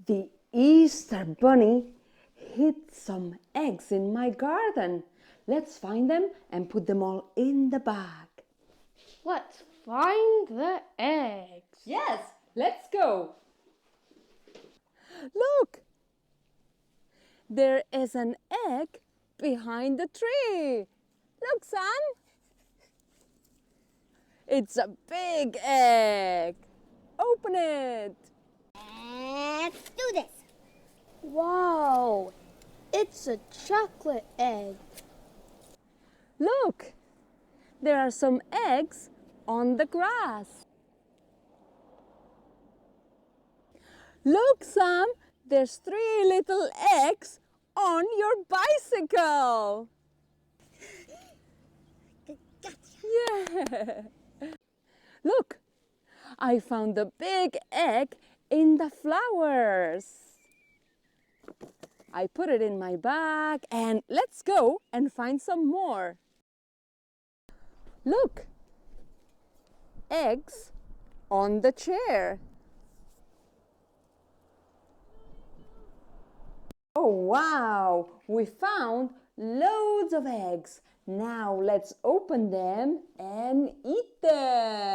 The Easter Bunny hid some eggs in my garden. Let's find them and put them all in the bag. Let's find the eggs. Yes, let's go. Look! There is an egg behind the tree. Look, son. It's a big egg. Open it. Let's do this. Wow, it's a chocolate egg. Look, there are some eggs on the grass. Look, Sam, there's 3 little eggs on your bicycle. Yeah. Look, I found a big egg in the flowers. I put it in my bag and let's go and find some more. Look, eggs on the chair. Oh wow, we found loads of eggs. Now let's open them and eat them.